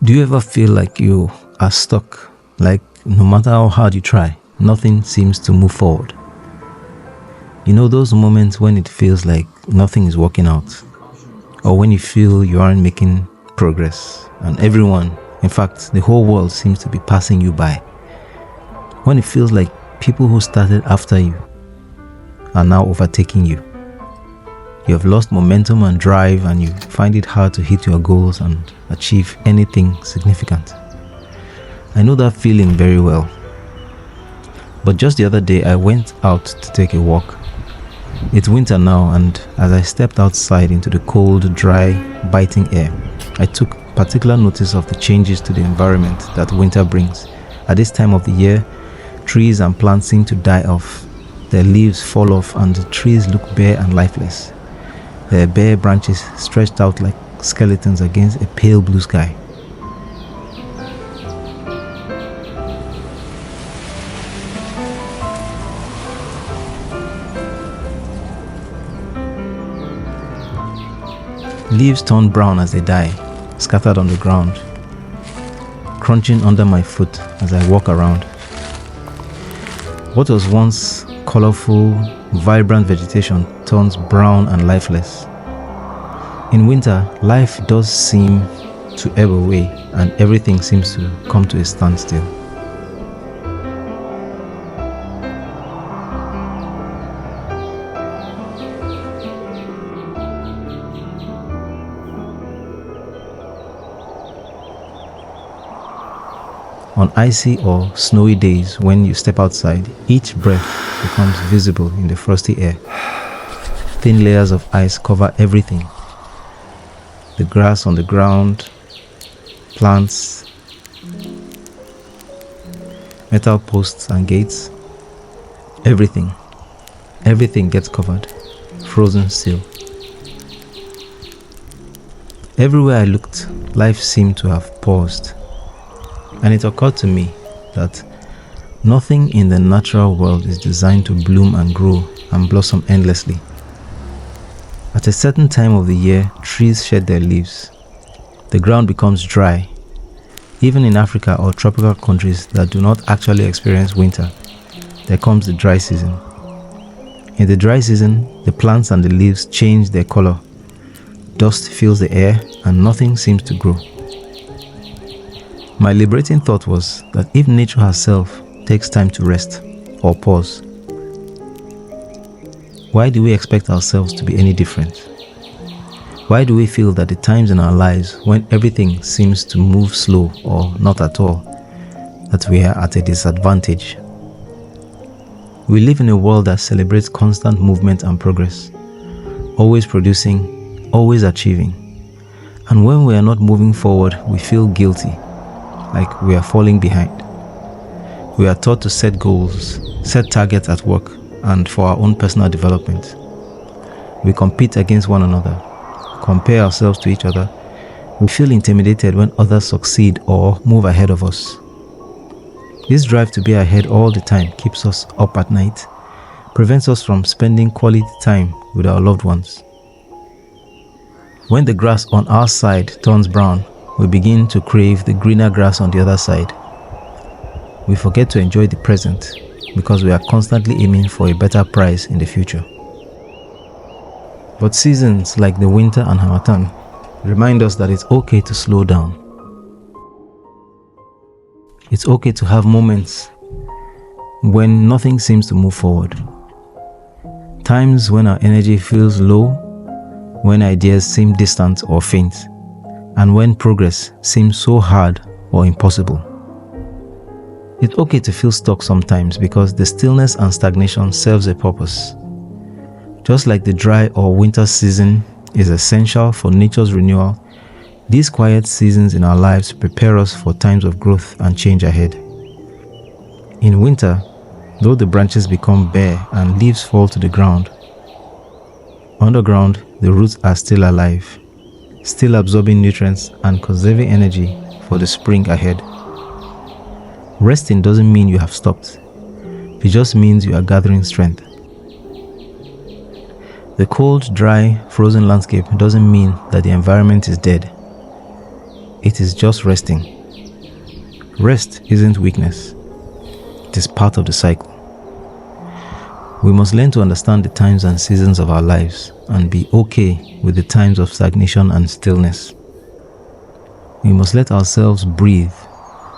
Do you ever feel like you are stuck? Like no matter how hard you try, nothing seems to move forward? You know those moments when it feels like nothing is working out? Or when you feel you aren't making progress and everyone, in fact, the whole world seems to be passing you by? When it feels like people who started after you are now overtaking you. You have lost momentum and drive and you find it hard to hit your goals and achieve anything significant. I know that feeling very well. But just the other day, I went out to take a walk. It's winter now, and as I stepped outside into the cold, dry, biting air, I took particular notice of the changes to the environment that winter brings. At this time of the year, trees and plants seem to die off. Their leaves fall off and the trees look bare and lifeless. Their bare branches stretched out like skeletons against a pale blue sky. Leaves turn brown as they die, scattered on the ground, crunching under my foot as I walk around. What was once colorful, vibrant vegetation turns brown and lifeless. In winter, life does seem to ebb away and everything seems to come to a standstill. On icy or snowy days, when you step outside, each breath becomes visible in the frosty air. Thin layers of ice cover everything. The grass on the ground, plants, metal posts and gates, everything gets covered, frozen still. Everywhere I looked, life seemed to have paused. And it occurred to me that nothing in the natural world is designed to bloom and grow and blossom endlessly. At a certain time of the year, trees shed their leaves. The ground becomes dry. Even in Africa or tropical countries that do not actually experience winter, there comes the dry season. In the dry season, the plants and the leaves change their color. Dust fills the air and nothing seems to grow. My liberating thought was that if nature herself takes time to rest or pause, why do we expect ourselves to be any different? Why do we feel that the times in our lives when everything seems to move slow or not at all, that we are at a disadvantage? We live in a world that celebrates constant movement and progress, always producing, always achieving. And when we are not moving forward, we feel guilty, like we are falling behind. We are taught to set goals, set targets at work and for our own personal development. We compete against one another, compare ourselves to each other. We feel intimidated when others succeed or move ahead of us. This drive to be ahead all the time keeps us up at night, prevents us from spending quality time with our loved ones. When the grass on our side turns brown, we begin to crave the greener grass on the other side. We forget to enjoy the present because we are constantly aiming for a better prize in the future. But seasons like the winter and Harmattan remind us that it's okay to slow down. It's okay to have moments when nothing seems to move forward. Times when our energy feels low, when ideas seem distant or faint, and when progress seems so hard or impossible. It's okay to feel stuck sometimes because the stillness and stagnation serves a purpose. Just like the dry or winter season is essential for nature's renewal, these quiet seasons in our lives prepare us for times of growth and change ahead. In winter, though the branches become bare and leaves fall to the ground, underground the roots are still alive, still absorbing nutrients and conserving energy for the spring ahead. Resting doesn't mean you have stopped. It just means you are gathering strength. The cold, dry, frozen landscape doesn't mean that the environment is dead. it is just resting. Rest isn't weakness. It is part of the cycle. We must learn to understand the times and seasons of our lives and be okay with the times of stagnation and stillness. We must let ourselves breathe,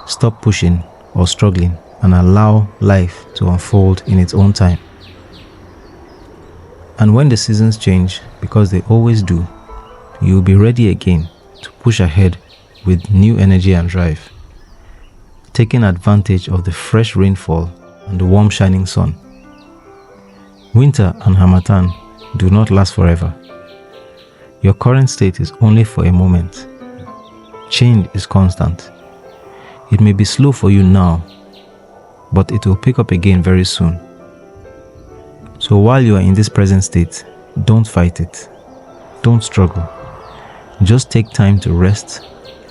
stop pushing or struggling, and allow life to unfold in its own time. And when the seasons change, because they always do, you will be ready again to push ahead with new energy and drive, taking advantage of the fresh rainfall and the warm shining sun. Winter and Harmattan do not last forever. Your current state is only for a moment. Change is constant. It may be slow for you now, but it will pick up again very soon. So while you are in this present state, don't fight it. Don't struggle. Just take time to rest,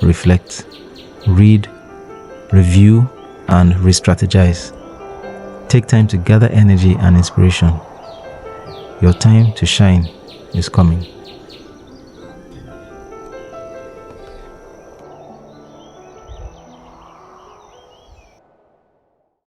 reflect, read, review, and re-strategize. Take time to gather energy and inspiration. Your time to shine is coming.